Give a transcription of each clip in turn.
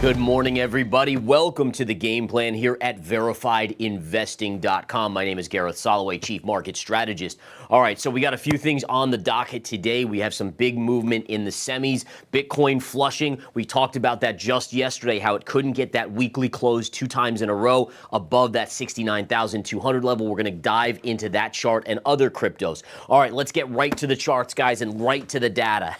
Good morning, everybody. Welcome to the game plan here at verifiedinvesting.com. My name is Gareth Soloway, Chief Market Strategist. All right, so we got a few things on the docket today. We have some big movement in the semis. Bitcoin flushing. We talked about that just yesterday, how it couldn't get that weekly close 2 times in a row above that 69,200 level. We're going to dive into that chart and other cryptos. All right, let's get right to the charts, guys, and right to the data.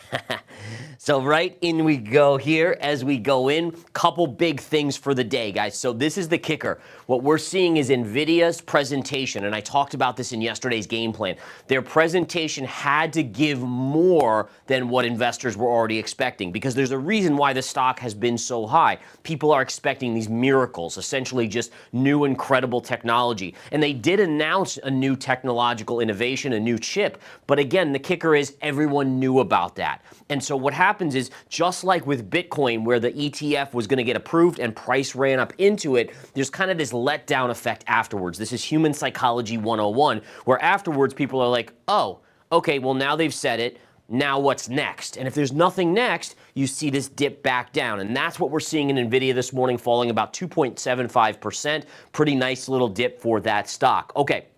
So right in we go here as we go in. Couple big things for the day, guys. So this is the kicker. What we're seeing is NVIDIA's presentation, and I talked about this in yesterday's game plan. Their presentation had to give more than what investors were already expecting, because there's a reason why the stock has been so high. People are expecting these miracles, essentially just new incredible technology. And they did announce a new technological innovation, a new chip. But again, the kicker is everyone knew about that. And so what happens is, just like with Bitcoin, where the ETF was going to get approved and price ran up into it, there's kind of this letdown effect afterwards. This is human psychology 101, where afterwards people are like, oh, okay, well now they've said it. Now what's next? And if there's nothing next, you see this dip back down. And that's what we're seeing in NVIDIA this morning, falling about 2.75%. Pretty nice little dip for that stock. Okay.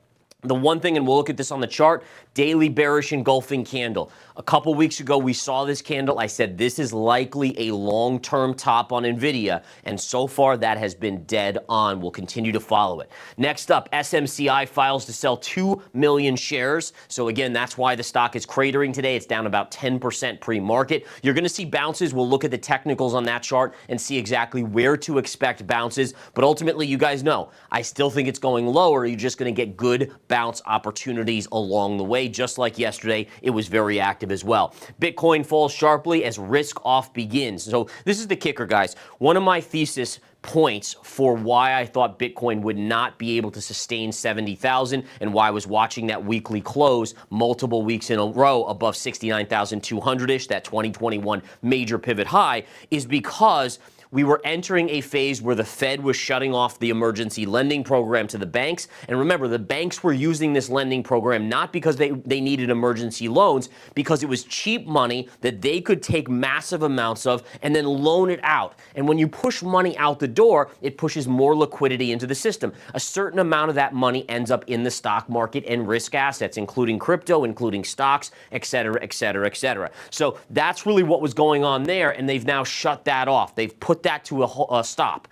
The one thing, and we'll look at this on the chart, daily bearish engulfing candle. A couple weeks ago, we saw this candle. I said this is likely a long-term top on NVIDIA, and so far that has been dead on. We'll continue to follow it. Next up, SMCI files to sell 2 million shares. So again, that's why the stock is cratering today. It's down about 10% pre-market. You're going to see bounces. We'll look at the technicals on that chart and see exactly where to expect bounces. But ultimately, you guys know, I still think it's going lower. You're just going to get good bounce opportunities along the way. Just like yesterday, it was very active as well. Bitcoin falls sharply as risk off begins. So this is the kicker, guys. One of my thesis points for why I thought Bitcoin would not be able to sustain 70,000 and why I was watching that weekly close multiple weeks in a row above 69,200-ish, that 2021 major pivot high, is because we were entering a phase where the Fed was shutting off the emergency lending program to the banks. And remember, the banks were using this lending program not because they needed emergency loans, because it was cheap money that they could take massive amounts of and then loan it out. And when you push money out the door, it pushes more liquidity into the system. A certain amount of that money ends up in the stock market and risk assets, including crypto, including stocks, et cetera, et cetera, et cetera. So that's really what was going on there, and they've now shut that off. They've put that to a stop.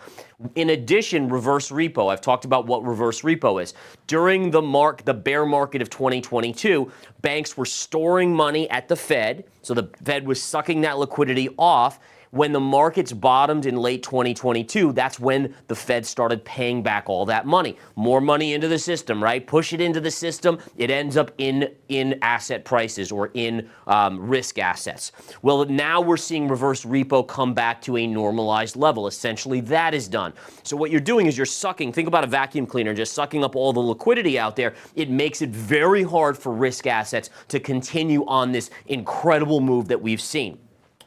In addition, reverse repo. I've talked about what reverse repo is. During the bear market of 2022, banks were storing money at the Fed, so the Fed was sucking that liquidity off. When the markets bottomed in late 2022, that's when the Fed started paying back all that money. More money into the system, right? Push it into the system, it ends up in asset prices or in risk assets. Well, now we're seeing reverse repo come back to a normalized level. Essentially, that is done. So what you're doing is you're sucking, think about a vacuum cleaner, just sucking up all the liquidity out there. It makes it very hard for risk assets to continue on this incredible move that we've seen.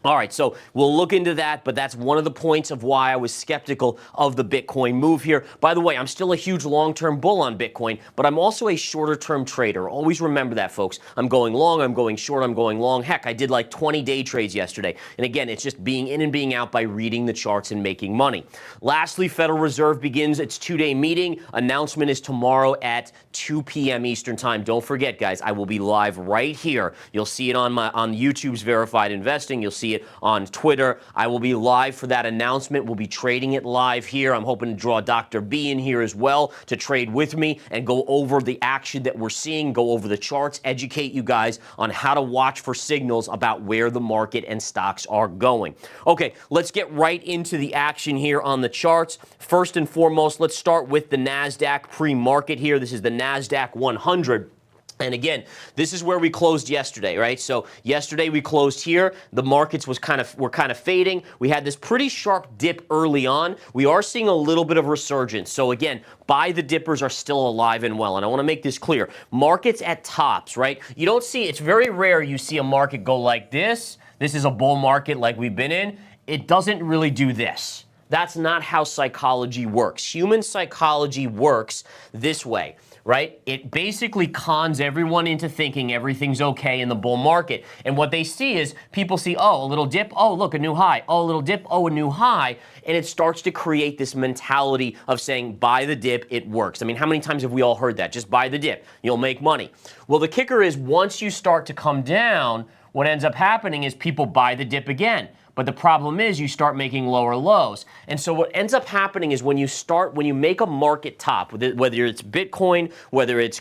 All right, so we'll look into that, but that's one of the points of why I was skeptical of the Bitcoin move here. By the way, I'm still a huge long-term bull on Bitcoin, but I'm also a shorter-term trader. Always remember that, folks. I'm going long, I'm going short, I'm going long. Heck, I did like 20-day trades yesterday. And again, it's just being in and being out by reading the charts and making money. Lastly, Federal Reserve begins its 2-day meeting. Announcement is tomorrow at 2 p.m. Eastern Time. Don't forget, guys, I will be live right here. You'll see it on YouTube's Verified Investing. You'll see it on Twitter. I will be live for that announcement. We'll be trading it live here. I'm hoping to draw Dr. B in here as well to trade with me and go over the action that we're seeing, go over the charts, educate you guys on how to watch for signals about where the market and stocks are going. Okay, let's get right into the action here on the charts. First and foremost, let's start with the NASDAQ pre-market here. This is the NASDAQ 100. And again, this is where we closed yesterday, right? So yesterday we closed here. The markets were kind of fading. We had this pretty sharp dip early on. We are seeing a little bit of resurgence. So again, buy the dippers are still alive and well. And I want to make this clear. Markets at tops, right? You don't see, it's very rare you see a market go like this. This is a bull market like we've been in. It doesn't really do this. That's not how psychology works. Human psychology works this way, right? It basically cons everyone into thinking everything's okay in the bull market. And what they see is people see, oh, a little dip, oh, look, a new high, oh, a little dip, oh, a new high. And it starts to create this mentality of saying, buy the dip, it works. I mean, how many times have we all heard that? Just buy the dip, you'll make money. Well, the kicker is once you start to come down, what ends up happening is people buy the dip again. But the problem is you start making lower lows. And so what ends up happening is when you make a market top, whether it's Bitcoin, whether it's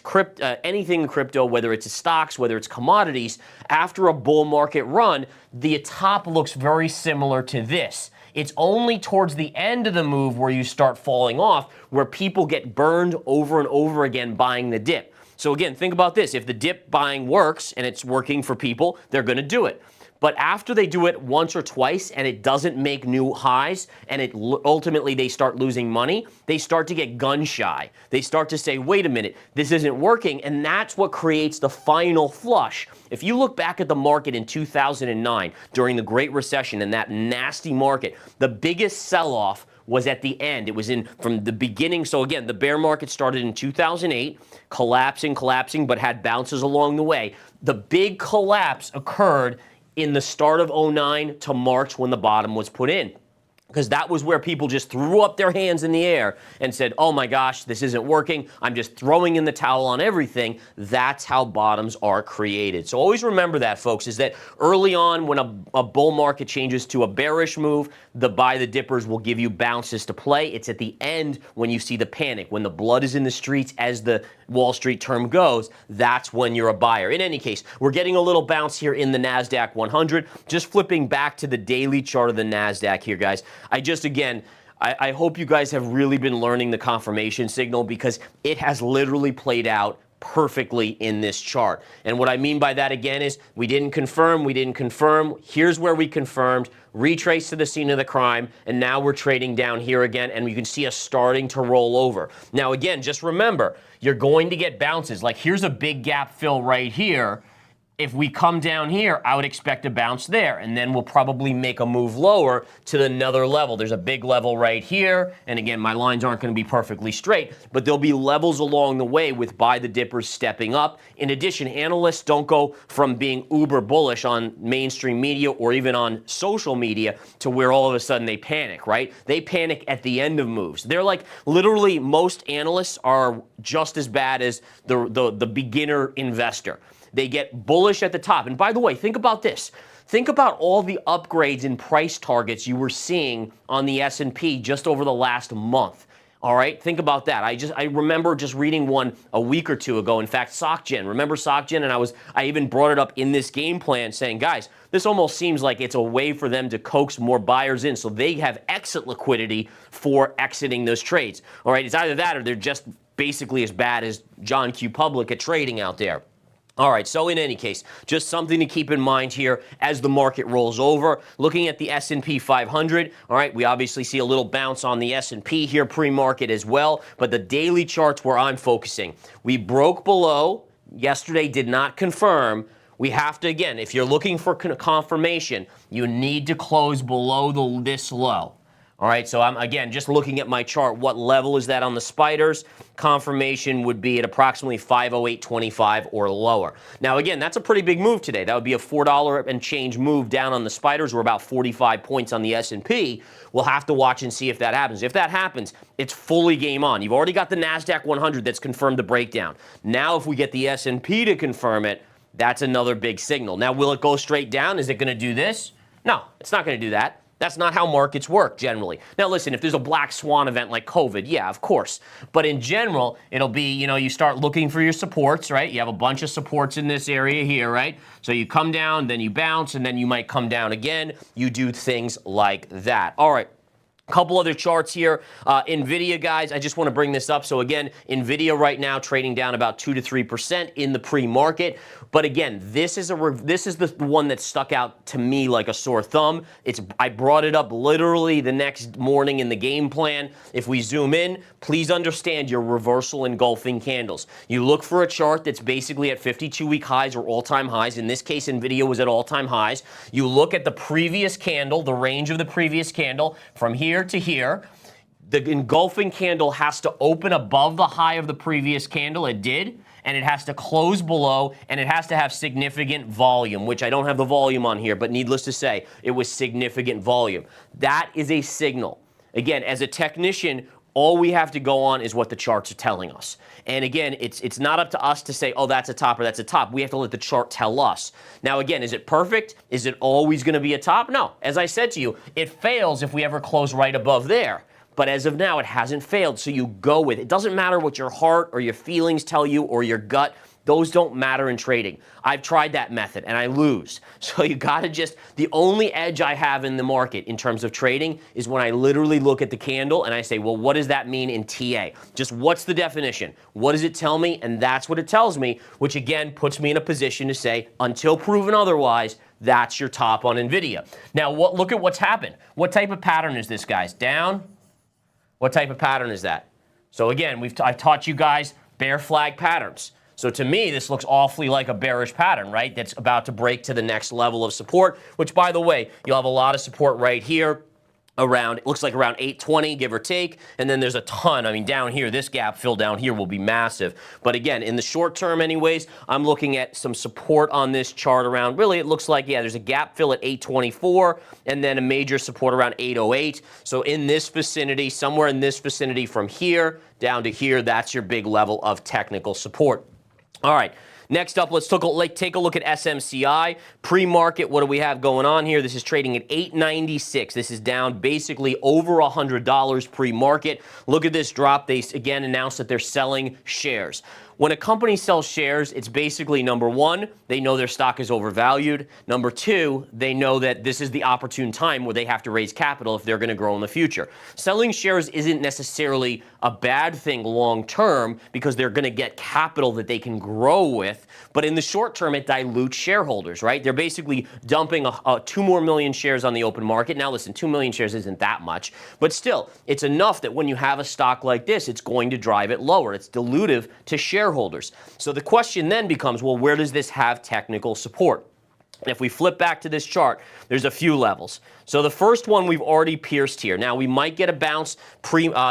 anything in crypto, whether it's stocks, whether it's commodities, after a bull market run, the top looks very similar to this. It's only towards the end of the move where you start falling off, where people get burned over and over again buying the dip. So again, think about this. If the dip buying works and it's working for people, they're going to do it. But after they do it once or twice and it doesn't make new highs and ultimately they start losing money, they start to get gun shy. They start to say, wait a minute, this isn't working. And that's what creates the final flush. If you look back at the market in 2009 during the Great Recession and that nasty market, the biggest sell-off was at the end. It was from the beginning. So again, the bear market started in 2008, collapsing, but had bounces along the way. The big collapse occurred in the start of 09 to March when the bottom was put in. Because that was where people just threw up their hands in the air and said, oh my gosh, this isn't working. I'm just throwing in the towel on everything. That's how bottoms are created. So always remember that, folks, is that early on when a bull market changes to a bearish move, the buy the dippers will give you bounces to play. It's at the end when you see the panic, when the blood is in the streets, as the Wall Street term goes, that's when you're a buyer. In any case, we're getting a little bounce here in the NASDAQ 100. Just flipping back to the daily chart of the NASDAQ here, guys. I hope you guys have really been learning the confirmation signal because it has literally played out perfectly in this chart. And what I mean by that again is we didn't confirm. Here's where we confirmed, retrace to the scene of the crime, and now we're trading down here again, and you can see us starting to roll over. Now again, just remember, you're going to get bounces. Like here's a big gap fill right here. If we come down here, I would expect a bounce there, and then we'll probably make a move lower to another level. There's a big level right here, and again, my lines aren't going to be perfectly straight, but there'll be levels along the way with buy the dippers stepping up. In addition, analysts don't go from being uber bullish on mainstream media or even on social media to where all of a sudden they panic, right? They panic at the end of moves. They're like, literally, most analysts are just as bad as the beginner investor. They get bullish at the top. And by the way, think about this. Think about all the upgrades in price targets you were seeing on the S&P just over the last month. All right, think about that. I remember just reading one a week or two ago. In fact, SocGen. Remember SocGen? And I even brought it up in this game plan saying, guys, this almost seems like it's a way for them to coax more buyers in so they have exit liquidity for exiting those trades. All right, it's either that or they're just basically as bad as John Q. Public at trading out there. All right, so in any case, just something to keep in mind here as the market rolls over. Looking at the S&P 500, all right, we obviously see a little bounce on the S&P here pre-market as well, but the daily charts where I'm focusing, we broke below. Yesterday did not confirm. We have to, again, if you're looking for confirmation, you need to close below this low. All right, so I'm, again, just looking at my chart. What level is that on the spiders? Confirmation would be at approximately 508.25 or lower. Now, again, that's a pretty big move today. That would be a $4 and change move down on the spiders. We're about 45 points on the S&P. We'll have to watch and see if that happens. If that happens, it's fully game on. You've already got the NASDAQ 100 that's confirmed the breakdown. Now, if we get the S&P to confirm it, that's another big signal. Now, will it go straight down? Is it going to do this? No, it's not going to do that. That's not how markets work generally. Now listen, if there's a black swan event like COVID, yeah, of course. But in general, it'll be, you start looking for your supports, right? You have a bunch of supports in this area here, right? So you come down, then you bounce, and then you might come down again. You do things like that. All right. Couple other charts here. NVIDIA, guys, I just want to bring this up. So again, NVIDIA right now trading down about 2 to 3% in the pre-market. But again, this is the one that stuck out to me like a sore thumb. I brought it up literally the next morning in the game plan. If we zoom in, please understand your reversal engulfing candles. You look for a chart that's basically at 52-week highs or all-time highs. In this case, NVIDIA was at all-time highs. You look at the previous candle, the range of the previous candle from here here to here. The engulfing candle has to open above the high of the previous candle. It did. And it has to close below, and it has to have significant volume, which I don't have the volume on here, but needless to say, it was significant volume. That is a signal. Again, as a technician, all we have to go on is what the charts are telling us. And again, it's not up to us to say, oh, that's a top or that's a top. We have to let the chart tell us. Now, again, is it perfect? Is it always going to be a top? No. As I said to you, it fails if we ever close right above there. But as of now, it hasn't failed, so you go with it. It doesn't matter what your heart or your feelings tell you or your gut. Those don't matter in trading. I've tried that method, and I lose. So you got to the only edge I have in the market in terms of trading is when I literally look at the candle and I say, well, what does that mean in TA? Just what's the definition? What does it tell me? And that's what it tells me, which again puts me in a position to say, until proven otherwise, that's your top on NVIDIA. Now, look at what's happened. What type of pattern is this, guys? Down? What type of pattern is that? So again, I've taught you guys bear flag patterns. So to me, this looks awfully like a bearish pattern, right? That's about to break to the next level of support, which, by the way, you'll have a lot of support right here around, it looks like around 820, give or take, and then there's a ton. I mean, down here, this gap fill down here will be massive. But again, in the short term anyways, I'm looking at some support on this chart around, really it looks like, yeah, there's a gap fill at 824, and then a major support around 808. So in this vicinity, somewhere in this vicinity from here down to here, that's your big level of technical support. All right. Next up, let's take a look at SMCI. Pre-market, what do we have going on here? This is trading at $896. This is down basically over $100 pre-market. Look at this drop. They again announced that they're selling shares. When a company sells shares, it's basically, number one, they know their stock is overvalued. Number two, they know that this is the opportune time where they have to raise capital if they're going to grow in the future. Selling shares isn't necessarily a bad thing long term because they're going to get capital that they can grow with. But in the short term, it dilutes shareholders, right? They're basically dumping 2 more million shares on the open market. Now, listen, 2 million shares isn't that much, but still, it's enough that when you have a stock like this, it's going to drive it lower. It's dilutive to shareholders. So the question then becomes, well, where does this have technical support? If we flip back to this chart, there's a few levels. So the first one we've already pierced here. Now we might get a bounce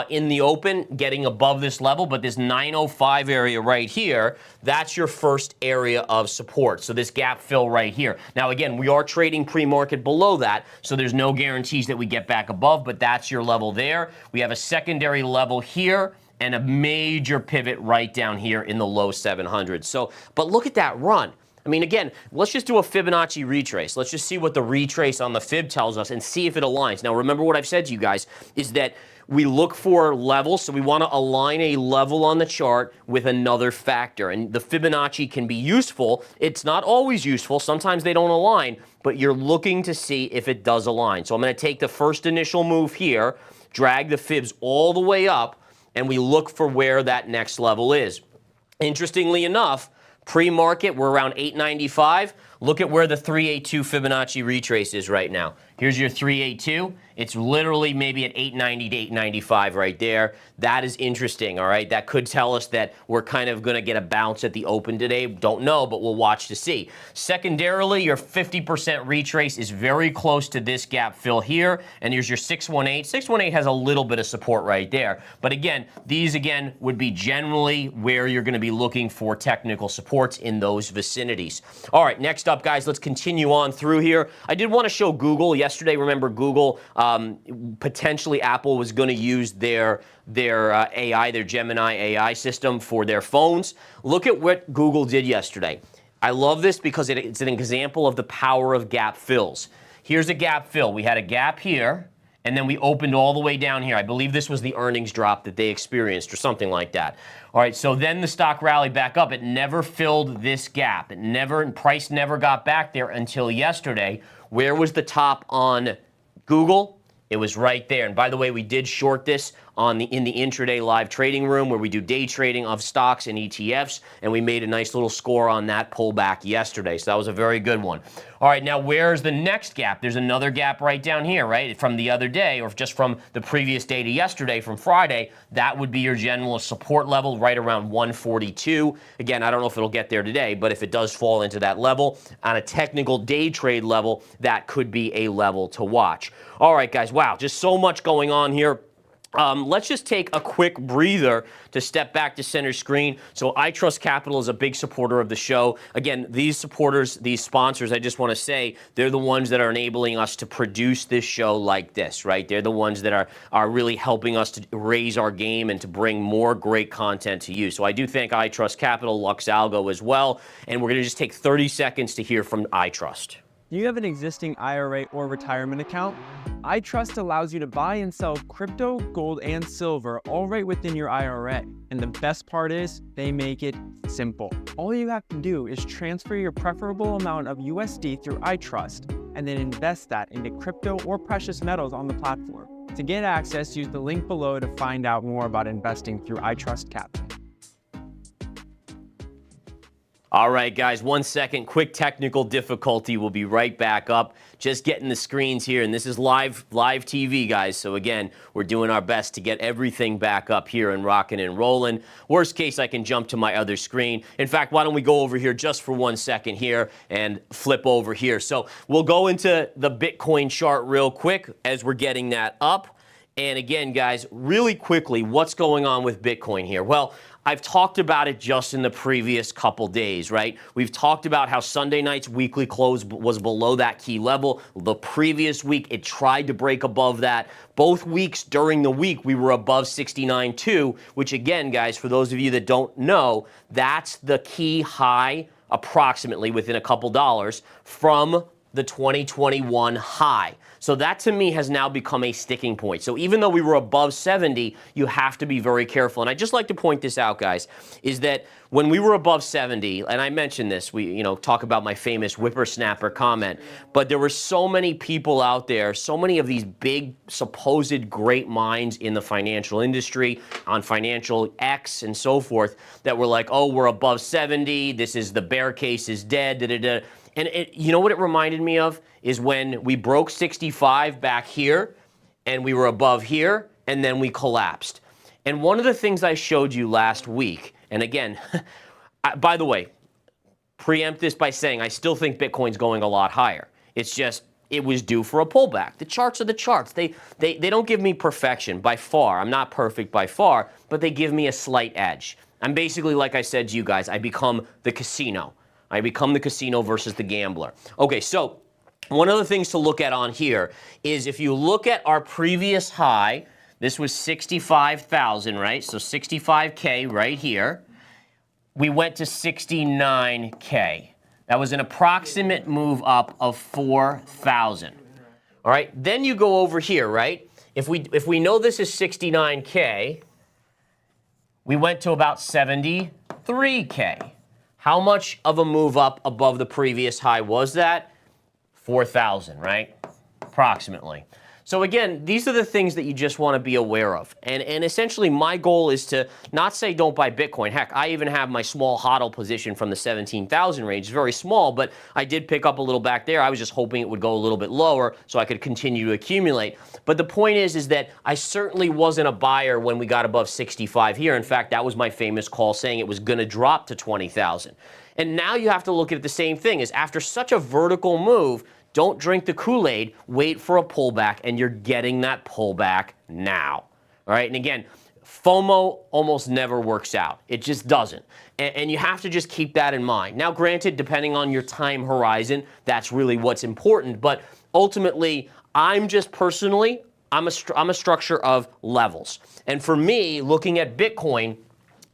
in the open, getting above this level, but this 905 area right here, that's your first area of support. So this gap fill right here. Now again, we are trading pre-market below that, so there's no guarantees that we get back above, but that's your level there. We have a secondary level here and a major pivot right down here in the low 700s. So, but look at that run. I mean, again, let's just do a Fibonacci retrace. Let's just see what the retrace on the fib tells us and see if it aligns. Now, remember what I've said to you guys is that we look for levels, so we want to align a level on the chart with another factor. And the Fibonacci can be useful. It's not always useful. Sometimes they don't align, but you're looking to see if it does align. So I'm going to take the first initial move here, drag the fibs all the way up, and we look for where that next level is. Interestingly enough, pre-market, we're around 895. Look at where the 382 Fibonacci retrace is right now. Here's your 382. It's literally maybe at 890 to 895 right there. That is interesting, all right? That could tell us that we're kind of going to get a bounce at the open today. Don't know, but we'll watch to see. Secondarily, your 50% retrace is very close to this gap fill here, and here's your 618. 618 has a little bit of support right there. But again, these again would be generally where you're going to be looking for technical supports in those vicinities. All right, next up, guys, let's continue on through here. I did want to show Google yesterday. Remember, Google, potentially Apple was going to use their AI, their Gemini AI system for their phones. Look at what Google did yesterday. I love this because it's an example of the power of gap fills. Here's a gap fill. We had a gap here, and then we opened all the way down here. I believe this was the earnings drop that they experienced or something like that. All right, so then the stock rallied back up. It never filled this gap. Price never got back there until yesterday. Where was the top on Google? It was right there. And by the way, we did short this in the intraday live trading room where we do day trading of stocks and ETFs, and we made a nice little score on that pullback yesterday. So that was a very good one. All right, now where's the next gap? There's another gap right down here, right? From the other day, or just from the previous day to yesterday, from Friday, that would be your general support level right around 142. Again, I don't know if it'll get there today, but if it does fall into that level, on a technical day trade level, that could be a level to watch. All right, guys, wow, just so much going on here. Let's just take a quick breather to step back to center screen. So I Trust Capital is a big supporter of the show. Again, these supporters, these sponsors, I just want to say, they're the ones that are enabling us to produce this show like this, right? They're the ones that are really helping us to raise our game and to bring more great content to you. So I do thank I Trust Capital, Lux Algo as well. And we're going to just take 30 seconds to hear from I Trust. Do you have an existing IRA or retirement account? iTrust allows you to buy and sell crypto, gold, and silver all right within your IRA. And the best part is, they make it simple. All you have to do is transfer your preferable amount of USD through iTrust and then invest that into crypto or precious metals on the platform. To get access, use the link below to find out more about investing through iTrust Capital. All right, guys, 1 second, quick technical difficulty. We'll be right back up. Just getting the screens here, and this is live TV, guys. So again, we're doing our best to get everything back up here and rocking and rolling. Worst case, I can jump to my other screen. In fact, why don't we go over here just for 1 second here and flip over here. So we'll go into the Bitcoin chart real quick as we're getting that up. And again, guys, really quickly, what's going on with Bitcoin here? Well, I've talked about it just in the previous couple days, right? We've talked about how Sunday night's weekly close was below that key level. The previous week, it tried to break above that. Both weeks during the week, we were above 69.2, which again, guys, for those of you that don't know, that's the key high approximately within a couple dollars from the 2021 high. So that to me has now become a sticking point. So even though we were above 70, you have to be very careful. And I just like to point this out, guys, is that when we were above 70, and I mentioned this, we talk about my famous whippersnapper comment, but there were so many people out there, so many of these big supposed great minds in the financial industry, on Financial X and so forth, that were like, oh, we're above 70, this is the bear case is dead, da-da-da. And you know what it reminded me of is when we broke 65 back here and we were above here and then we collapsed. And one of the things I showed you last week, and again, by the way, preempt this by saying I still think Bitcoin's going a lot higher. It's just it was due for a pullback. The charts are the charts. They don't give me perfection by far. I'm not perfect by far, but they give me a slight edge. I'm basically, like I said to you guys, I become the casino. I become the casino versus the gambler. Okay, so one of the things to look at on here is if you look at our previous high, this was 65,000, right? So 65K right here. We went to 69K. That was an approximate move up of 4,000. All right, then you go over here, right? If we know this is 69K, we went to about 73K. How much of a move up above the previous high was that? 4,000, right? Approximately. So again, these are the things that you just want to be aware of. And essentially my goal is to not say don't buy Bitcoin. Heck, I even have my small hodl position from the 17,000 range. It's very small, but I did pick up a little back there. I was just hoping it would go a little bit lower so I could continue to accumulate. But the point is that I certainly wasn't a buyer when we got above 65 here. In fact, that was my famous call saying it was going to drop to 20,000. And now you have to look at the same thing is after such a vertical move, don't drink the Kool-Aid, wait for a pullback, and you're getting that pullback now. All right, and again, FOMO almost never works out. It just doesn't. And you have to just keep that in mind. Now, granted, depending on your time horizon, that's really what's important. But ultimately, I'm just personally, I'm a structure of levels. And for me, looking at Bitcoin,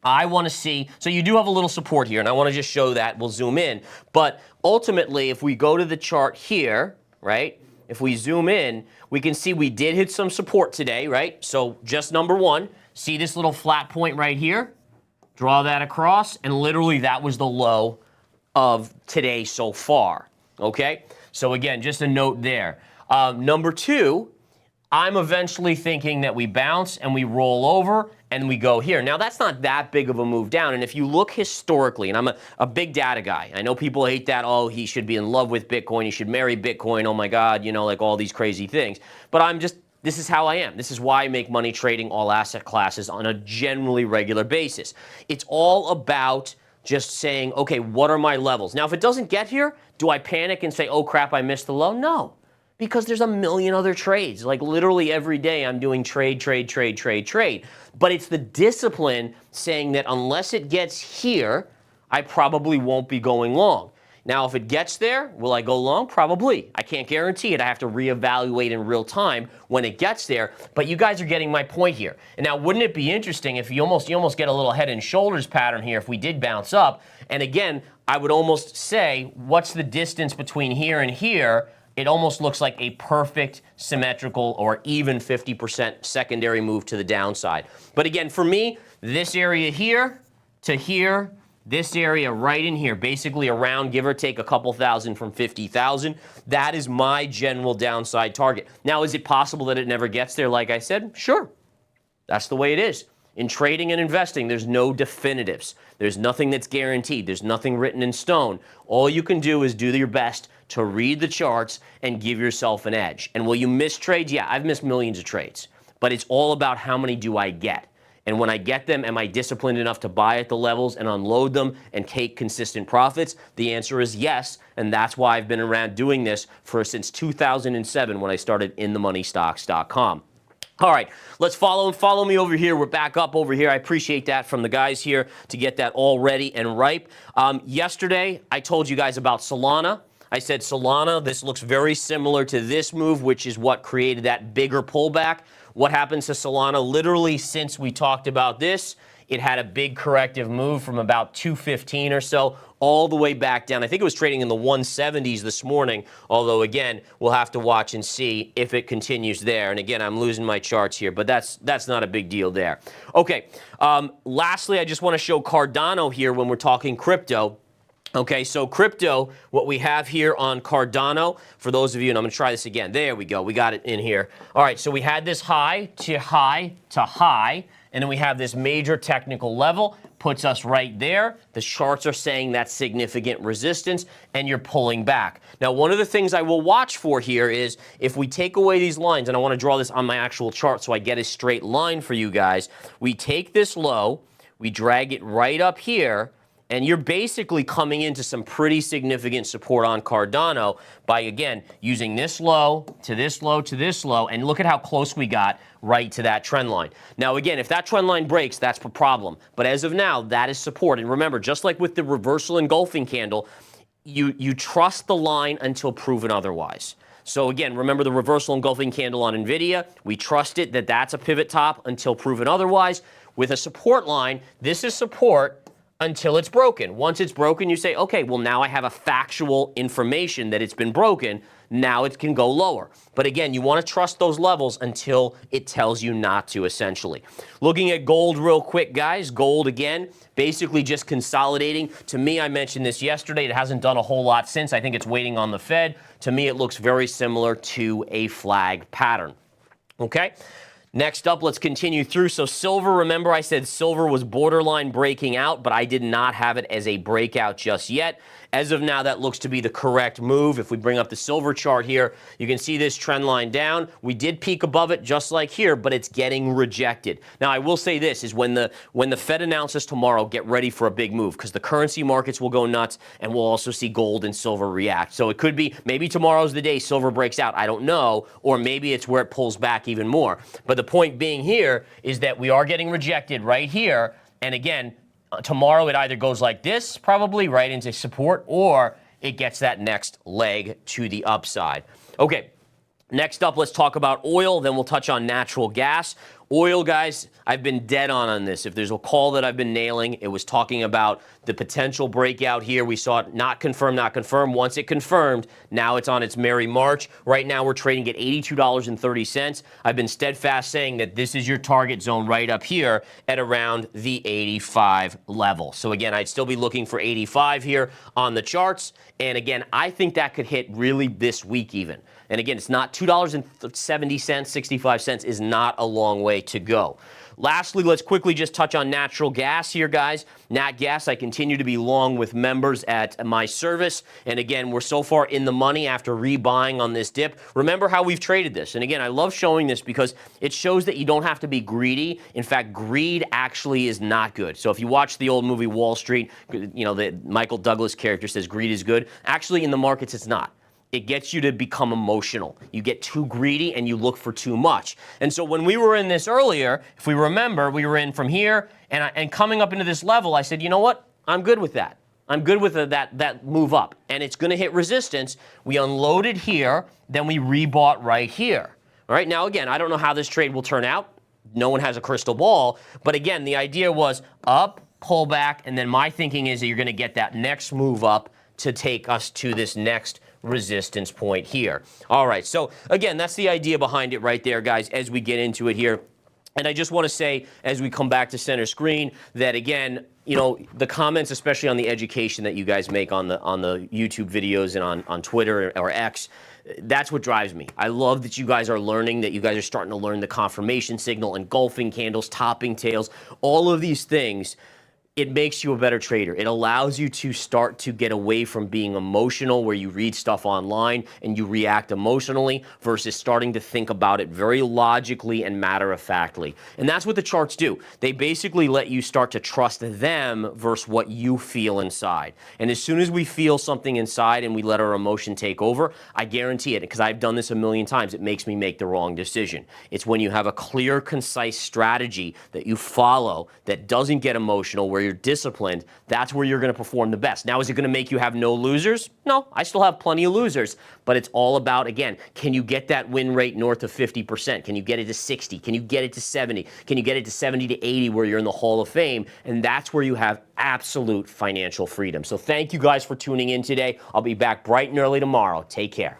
I want to see, so you do have a little support here, and I want to just show that. We'll zoom in. But ultimately, if we go to the chart here, right, if we zoom in, we can see we did hit some support today, right? So just number one, see this little flat point right here? Draw that across, and literally that was the low of today so far, okay? So again, just a note there. Number two, I'm eventually thinking that we bounce and we roll over and we go here. Now, that's not that big of a move down. And if you look historically, and I'm a big data guy. I know people hate that. Oh, he should be in love with Bitcoin. He should marry Bitcoin. Oh, my God, you know, like all these crazy things. But this is how I am. This is why I make money trading all asset classes on a generally regular basis. It's all about just saying, okay, what are my levels? Now, if it doesn't get here, do I panic and say, oh, crap, I missed the low? No. Because there's a million other trades. Like literally every day I'm doing trade. But it's the discipline saying that unless it gets here, I probably won't be going long. Now, if it gets there, will I go long? Probably. I can't guarantee it. I have to reevaluate in real time when it gets there. But you guys are getting my point here. And now, wouldn't it be interesting if you almost get a little head and shoulders pattern here if we did bounce up? And again, I would almost say, what's the distance between here and here? It almost looks like a perfect symmetrical or even 50% secondary move to the downside. But again, for me, this area here to here, this area right in here, basically around, give or take a couple thousand from 50,000, that is my general downside target. Now, is it possible that it never gets there, like I said? Sure. That's the way it is. In trading and investing, there's no definitives. There's nothing that's guaranteed. There's nothing written in stone. All you can do is do your best to read the charts and give yourself an edge. And will you miss trades? Yeah, I've missed millions of trades. But it's all about how many do I get. And when I get them, am I disciplined enough to buy at the levels and unload them and take consistent profits? The answer is yes, and that's why I've been around doing this since 2007 when I started InTheMoneyStocks.com. All right, let's follow me over here. We're back up over here. I appreciate that from the guys here to get that all ready and ripe. Yesterday, I told you guys about Solana. I said Solana, this looks very similar to this move, which is what created that bigger pullback. What happens to Solana? Literally, since we talked about this, it had a big corrective move from about 215 or so all the way back down. I think it was trading in the 170s this morning, although, again, we'll have to watch and see if it continues there. And, again, I'm losing my charts here, but that's not a big deal there. Okay, lastly, I just want to show Cardano here when we're talking crypto. Okay, so crypto, what we have here on Cardano, for those of you, and I'm going to try this again. There we go. We got it in here. All right, so we had this high to high to high, and then we have this major technical level, puts us right there. The charts are saying that's significant resistance, and you're pulling back. Now, one of the things I will watch for here is if we take away these lines, and I want to draw this on my actual chart so I get a straight line for you guys. We take this low, we drag it right up here, and you're basically coming into some pretty significant support on Cardano by, again, using this low to this low to this low, and look at how close we got right to that trend line. Now, again, if that trend line breaks, that's a problem. But as of now, that is support. And remember, just like with the reversal engulfing candle, you trust the line until proven otherwise. So again, remember the reversal engulfing candle on NVIDIA. We trust it that that's a pivot top until proven otherwise. With a support line, this is support until it's broken. Once it's broken, you say, okay, well, now I have a factual information that it's been broken. Now it can go lower. But again, you want to trust those levels until it tells you not to, essentially. Looking at gold real quick, guys. Gold, again, basically just consolidating. To me, I mentioned this yesterday. It hasn't done a whole lot since. I think it's waiting on the Fed. To me, it looks very similar to a flag pattern. Okay? Next up, let's continue through. So silver, remember I said silver was borderline breaking out, but I did not have it as a breakout just yet. As of now, that looks to be the correct move. If we bring up the silver chart here, you can see this trend line down. We did peak above it just like here, but it's getting rejected. Now, I will say this is when the Fed announces tomorrow, get ready for a big move because the currency markets will go nuts and we'll also see gold and silver react. So it could be maybe tomorrow's the day silver breaks out. I don't know. Or maybe it's where it pulls back even more. But the point being here is that we are getting rejected right here. And again, tomorrow it either goes like this, probably right into support, or it gets that next leg to the upside. Okay, next up, let's talk about oil. Then we'll touch on natural gas. Oil, guys, I've been dead on this. If there's a call that I've been nailing, it was talking about the potential breakout here. We saw it not confirm, not confirm. Once it confirmed, now it's on its merry march. Right now, we're trading at $82.30. I've been steadfast saying that this is your target zone right up here at around the 85 level. So again, I'd still be looking for 85 here on the charts. And again, I think that could hit really this week even. And again, it's not $2.70, 65 cents is not a long way to go. Lastly, let's quickly just touch on natural gas here, guys. Nat gas, I continue to be long with members at my service. And again, we're so far in the money after rebuying on this dip. Remember how we've traded this. And again, I love showing this because it shows that you don't have to be greedy. In fact, greed actually is not good. So if you watch the old movie Wall Street, you know, the Michael Douglas character says greed is good. Actually, in the markets, it's not. It gets you to become emotional. You get too greedy and you look for too much. And so when we were in this earlier, if we remember, we were in from here and coming up into this level, I said, you know what? I'm good with that. I'm good with that move up. And it's going to hit resistance. We unloaded here, then we rebought right here. All right, now again, I don't know how this trade will turn out. No one has a crystal ball. But again, the idea was up, pull back, and then my thinking is that you're going to get that next move up to take us to this next resistance point here. All right, so again, that's the idea behind it right there, guys, as we get into it here. And I just want to say, as we come back to center screen, that again, you know, the comments, especially on the education that you guys make on the YouTube videos and on Twitter or X, that's what drives me. I love that you guys are learning, that you guys are starting to learn the confirmation signal, engulfing candles, topping tails, all of these things. It makes you a better trader. It allows you to start to get away from being emotional, where you read stuff online and you react emotionally, versus starting to think about it very logically and matter-of-factly. And that's what the charts do. They basically let you start to trust them versus what you feel inside. And as soon as we feel something inside and we let our emotion take over, I guarantee it, because I've done this a million times, it makes me make the wrong decision. It's when you have a clear, concise strategy that you follow that doesn't get emotional, where you're disciplined, that's where you're going to perform the best. Now, is it going to make you have no losers? No, I still have plenty of losers, but it's all about, again, can you get that win rate north of 50%? Can you get it to 60? Can you get it to 70? Can you get it to 70 to 80 where you're in the Hall of Fame? And that's where you have absolute financial freedom. So thank you guys for tuning in today. I'll be back bright and early tomorrow. Take care.